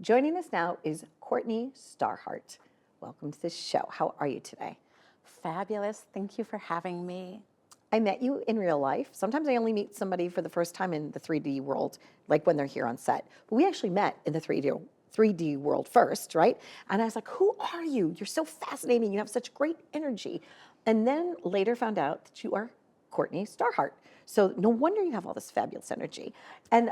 Joining us now is Courtni Starheart. Welcome to the show. How are you today? Fabulous. Thank you for having me. I met you in real life. Sometimes I only meet somebody for the first time in the 3D world, like when they're here on set. But we actually met in the 3D world first, right? And I was like, who are you? You're so fascinating. You have such great energy. And then later found out that you are Courtni Starheart. So no wonder you have all this fabulous energy. And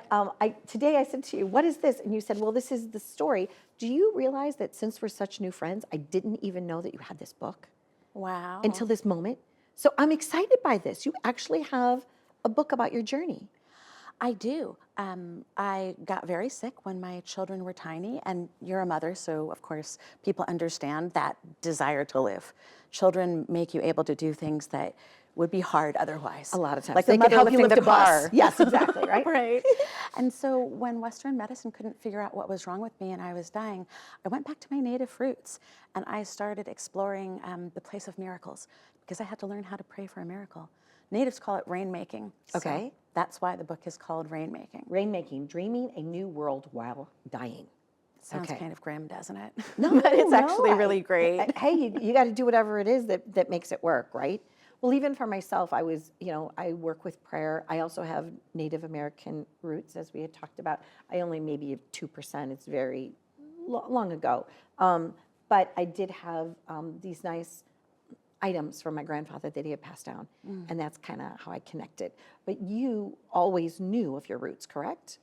today I said to you, what is this? And you said, well, this is the story. Do you realize that since we're such new friends, I didn't even know that you had this book? Wow. Until this moment. So I'm excited by this. You actually have a book about your journey. I do. I got very sick when my children were tiny, and you're a mother, so of course people understand that desire to live. Children make you able to do things that would be hard otherwise. A lot of times. Like They the can mother help you lifting lift the a bus. car. Yes, exactly, right? Right. And so when Western medicine couldn't figure out what was wrong with me and I was dying, I went back to my native roots and I started exploring the place of miracles because I had to learn how to pray for a miracle. Natives call it rainmaking. Okay. So that's why the book is called Rainmaking. Rainmaking, dreaming a new world while dying. Sounds Okay. kind of grim, doesn't it? No, but it's no, actually really great. Hey, you got to do whatever it is that makes it work, right? Well, even for myself, I work with prayer. I also have Native American roots, as we had talked about. I only maybe have 2%. It's very long ago. But I did have these nice items from my grandfather that he had passed down. And that's kind of how I connected. But you always knew of your roots, correct?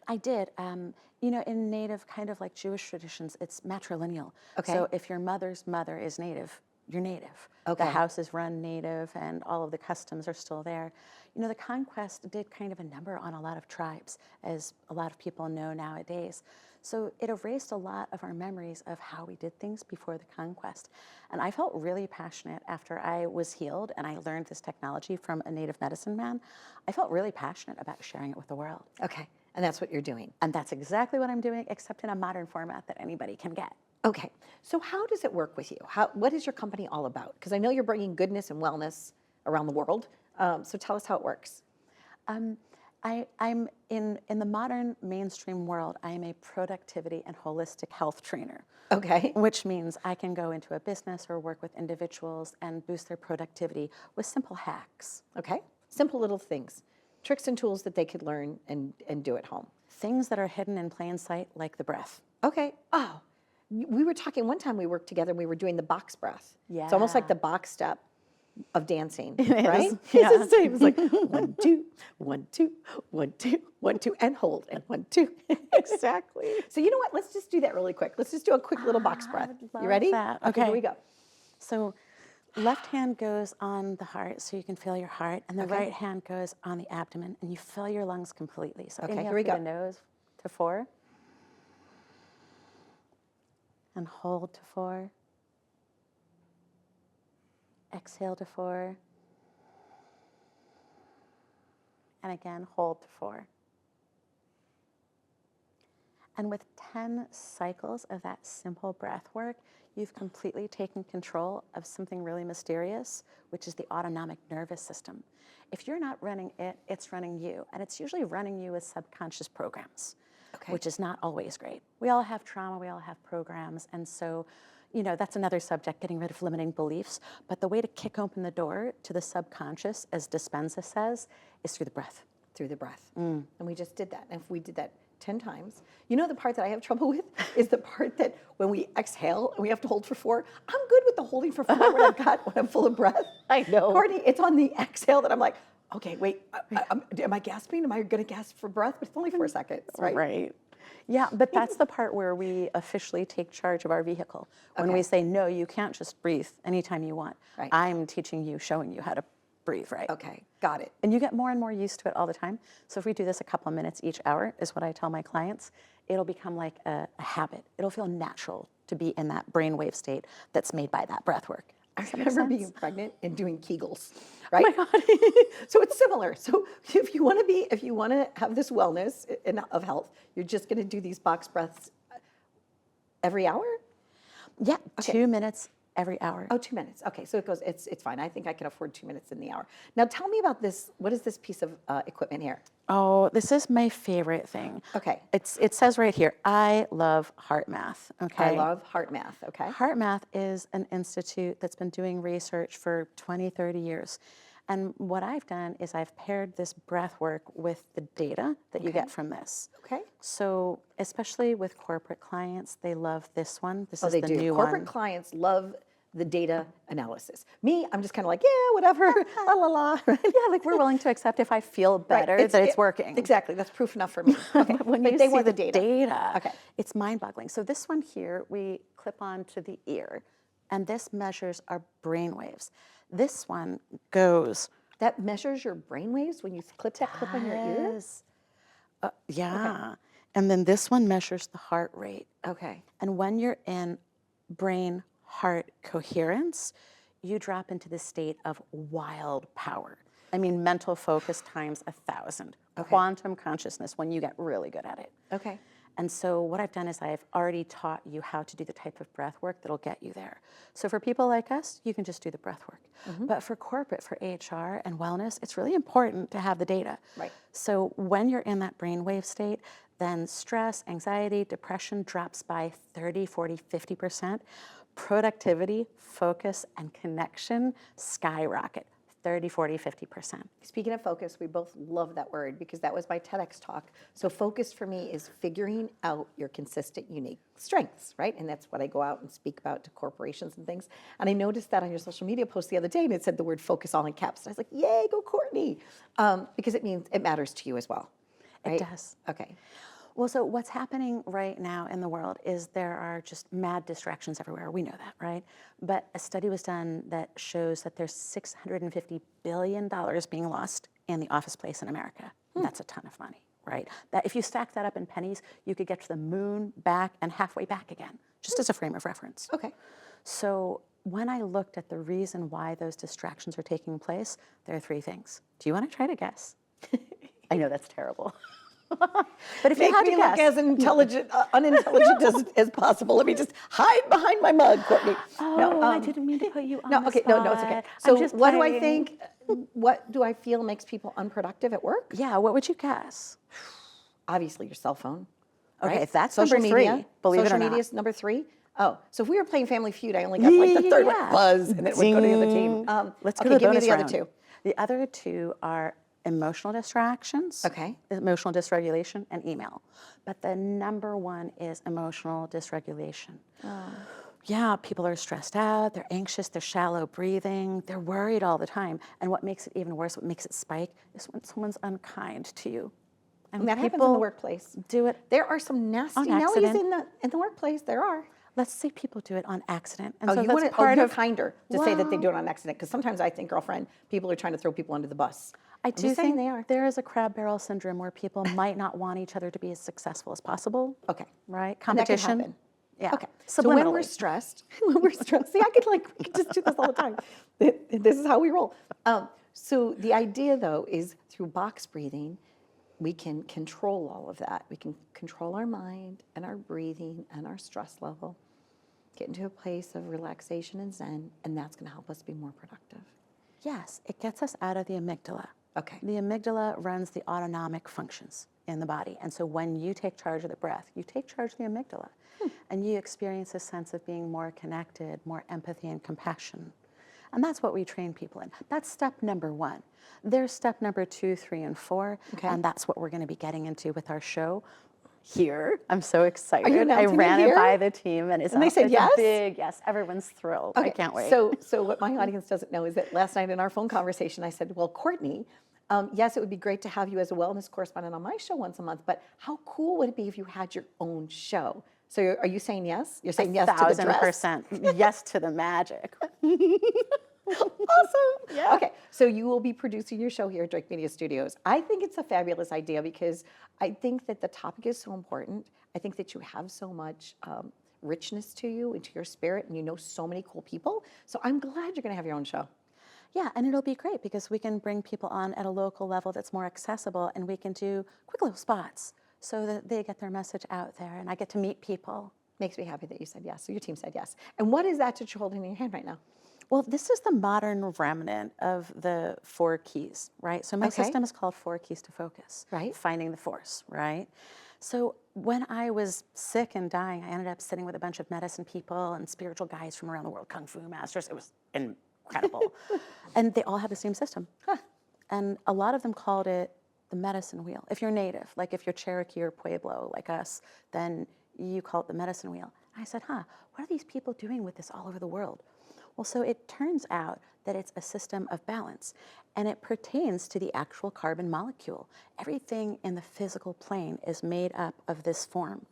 I did. In Native, kind of like Jewish traditions, it's matrilineal. Okay. So if your mother's mother is Native, you're Native. Okay. The house is run Native and all of the customs are still there. The conquest did kind of a number on a lot of tribes, as a lot of people know nowadays. So it erased a lot of our memories of how we did things before the conquest. And I felt really passionate after I was healed and I learned this technology from a Native medicine man. I felt really passionate about sharing it with the world. Okay. And that's what you're doing. And that's exactly what I'm doing, except in a modern format that anybody can get. Okay. So how does it work with you? What is your company all about? Because I know you're bringing goodness and wellness around the world. So tell us how it works. I'm in the modern mainstream world, I am a productivity and holistic health trainer. Okay. Which means I can go into a business or work with individuals and boost their productivity with simple hacks. Okay. Simple little things. Tricks and tools that they could learn and do at home. Things that are hidden in plain sight, like the breath. Okay. Oh, we were talking one time we worked together and we were doing the box breath. Yeah. It's almost like the box step of dancing, It right? is, yeah. It's the same. It's like 1, 2, 1, 2, 1, 2, 1, 2, and hold, and 1, 2. Exactly. So you know what? Let's just do that really quick. Let's just do a quick little box breath. love You ready? that. Okay, here Okay. we go. So left hand goes on the heart so you can feel your heart, and the Okay. right hand goes on the abdomen and you fill your lungs completely. So Okay, inhale here we through go. the nose to 4 and hold to 4. Exhale to 4 and again hold to 4. And with 10 cycles of that simple breath work, you've completely taken control of something really mysterious, which is the autonomic nervous system. If you're not running it, it's running you. And it's usually running you with subconscious programs, Okay. which is not always great. We all have trauma, we all have programs. And so, that's another subject, getting rid of limiting beliefs. But the way to kick open the door to the subconscious, as Dispenza says, is through the breath. Through the breath. And we just did that. And if we did that 10 times, the part that I have trouble with is the part that when we exhale and we have to hold for 4, I'm good with the holding for 4 when I'm full of breath. I know. Courtni, it's on the exhale that I'm like, okay, wait, am I gasping? Am I going to gasp for breath? But it's only 4 seconds, right? Right. Yeah, but that's the part where we officially take charge of our vehicle. When Okay. we say, no, you can't just breathe anytime you want. Right. I'm teaching you, showing you how to breathe, right? Okay, got it. And you get more and more used to it all the time. So if we do this a couple of minutes each hour, is what I tell my clients, it'll become like a habit. It'll feel natural to be in that brainwave state that's made by that breath work. I Does that make remember sense? being pregnant and doing Kegels, right? Oh my God. So it's similar. So if you want to have this wellness of health, you're just going to do these box breaths every hour? Yeah, Okay. 2 minutes every hour. Oh, 2 minutes. Okay, so it's fine. I think I can afford 2 minutes in the hour. Now tell me about this. What is this piece of equipment here? Oh, this is my favorite thing. Okay. It says right here, I love heart math. Okay. I love heart math. Okay. Heart Math is an institute that's been doing research for 20, 30 years. And what I've done is I've paired this breath work with the data that you get from this. Okay. So, especially with corporate clients, they love this one. This is They the do. new Corporate one. clients love the data analysis. Me, I'm just kind of like, yeah, whatever, la la la. Right? Yeah, like we're willing to accept if I feel better that it's working. Exactly. That's proof enough for me. Okay. But when But you they see want the the data, Okay. it's mind-boggling. So this one here, we clip on to the ear, and this measures our brain waves. This one goes. That measures your brain waves when you clip that clip on your ear? Yes. Yeah. And then this one measures the heart rate. Okay. And when you're in brain heart coherence, you drop into the state of wild power. I mean, mental focus times 1,000. Quantum consciousness when you get really good at it. Okay. And so what I've done is I've already taught you how to do the type of breath work that'll get you there. So for people like us, you can just do the breath work. But for corporate, for HR and wellness, it's really important to have the data. Right. So when you're in that brainwave state, then stress, anxiety, depression drops by 30, 40, 50%. Productivity, focus, and connection skyrocket. 30, 40, 50%. Speaking of focus, we both love that word because that was my TEDx talk. So focus for me is figuring out your consistent, unique strengths, right? And that's what I go out and speak about to corporations and things. And I noticed that on your social media post the other day, and it said the word focus all in caps. And I was like, yay, go Courtney. Because it means it matters to you as well, right? It does. Okay. Well, so what's happening right now in the world is there are just mad distractions everywhere. We know that, right? But a study was done that shows that there's $650 billion being lost in the office place in America. That's a ton of money, right? That if you stack that up in pennies, you could get to the moon, back, and halfway back again, just as a frame of reference. Okay. So when I looked at the reason why those distractions are taking place, there are three things. Do you want to try to guess? I know that's terrible. But if you Make had me to look guess, as unintelligent as possible. Let me just hide behind my mug, Courtney. I didn't mean to put you on No, the okay, spot. no, it's okay. I'm So just what do I playing. think? What do I feel makes people unproductive at work? Yeah, what would you guess? Obviously, your cell phone. Okay, Right? that's social number media. three, believe it or Social not. media is number three. Oh, so if we were playing Family Feud, I only got like the third Yeah. one, buzz, and then it would go to the other team. Let's okay, go to the give me bonus the round. other two. The other two are emotional distractions, Okay. emotional dysregulation, and email. But the number one is emotional dysregulation. Yeah, people are stressed out, they're anxious, they're shallow breathing, they're worried all the time. And what makes it even worse, what makes it spike, is when someone's unkind to you. And that happens in the people workplace. do it. There are some nasty On Nellies accident. in the workplace. There are. Let's say people do it on accident. And Oh, so you that's want to? part You're of kinder to say that they Well, do it on accident because sometimes I think, girlfriend, people are trying to throw people under the bus. I I'm do just saying think they are. there is a crab barrel syndrome where people might not want each other to be as successful as possible. Okay. Right? And that could Competition. happen. Yeah. Okay. So when we're Subliminally. stressed, see, we could just do this all the time. This is how we roll. So the idea, though, is through box breathing, we can control all of that. We can control our mind and our breathing and our stress level, get into a place of relaxation and zen, and that's going to help us be more productive. Yes, it gets us out of the amygdala. Okay. The amygdala runs the autonomic functions in the body. And so when you take charge of the breath, you take charge of the amygdala. And you experience a sense of being more connected, more empathy and compassion. And that's what we train people in. That's step number one. There's step number 2, 3, and 4. Okay. And that's what we're going to be getting into with our show here. I'm so excited. Are you I announcing it ran it here? by the team and it's And they said it's yes? a big yes. Everyone's thrilled. I can't wait. So what my audience doesn't know is that last night in our phone conversation, I said, well, Courtney, yes, it would be great to have you as a wellness correspondent on my show once a month, but how cool would it be if you had your own show? So are you saying yes? You're saying yes to the dress? 1,000% yes to the magic. Awesome. Yeah. Okay, so you will be producing your show here at Drake Media Studios. I think it's a fabulous idea because I think that the topic is so important. I think that you have so much richness to you and to your spirit, and you know so many cool people. So I'm glad you're going to have your own show. Yeah, and it'll be great because we can bring people on at a local level that's more accessible, and we can do quick little spots so that they get their message out there and I get to meet people. Makes me happy that you said yes. So your team said yes. And what is that that you're holding in your hand right now? Well, this is the modern remnant of the 4 keys, right? So my Okay. system is called 4 Keys to Focus, Right. finding the force, right? So when I was sick and dying, I ended up sitting with a bunch of medicine people and spiritual guides from around the world, kung fu masters. It was incredible. And they all had the same system. And a lot of them called it the medicine wheel. If you're native, like if you're Cherokee or Pueblo like us, then you call it the medicine wheel. I said, what are these people doing with this all over the world? Well, so it turns out that it's a system of balance, and it pertains to the actual carbon molecule. Everything in the physical plane is made up of this form.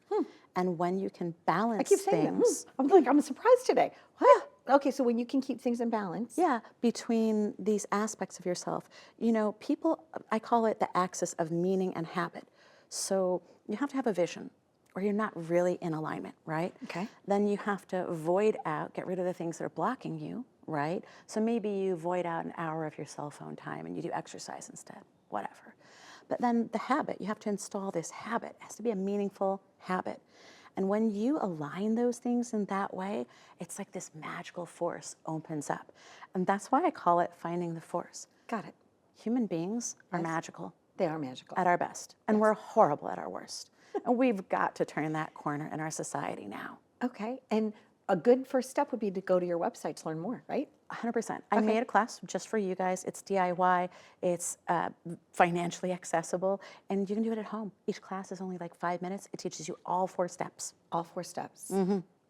And when you can balance I keep saying things, that. I'm surprised today. What? Okay, so when you can keep things in balance. yeah, between these aspects of yourself, you know, people, I call it the axis of meaning and habit. So you have to have a vision, or you're not really in alignment, right? Okay. Then you have to void out, get rid of the things that are blocking you, right? So maybe you void out an hour of your cell phone time and you do exercise instead, whatever. But then the habit, you have to install this habit. It has to be a meaningful habit. And when you align those things in that way, it's like this magical force opens up. And that's why I call it finding the force. Got it. Human beings are magical They are magical. at our best, and we're horrible at our worst. And we've got to turn that corner in our society now. Okay. And a good first step would be to go to your website to learn more, right? 100%. I made a class just for you guys. It's DIY. It's financially accessible, and you can do it at home. Each class is only like 5 minutes. It teaches you all 4 steps. All 4 steps.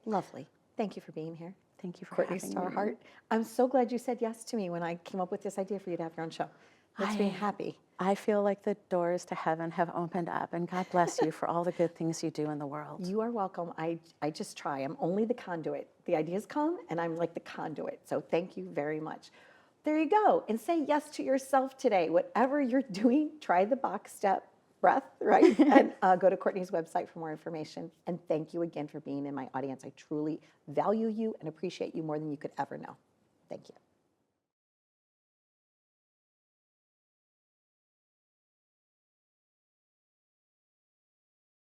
Lovely. Thank you for being here. Thank you for Courtni having me. Starheart. I'm so glad you said yes to me when I came up with this idea for you to have your own show. Makes me happy. I feel like the doors to heaven have opened up, and God bless you for all the good things you do in the world. You are welcome. I just try. I'm only the conduit. The ideas come, and I'm like the conduit. So thank you very much. There you go. And say yes to yourself today. Whatever you're doing, try the box step breath, right? And go to Courtni's website for more information. And thank you again for being in my audience. I truly value you and appreciate you more than you could ever know. Thank you.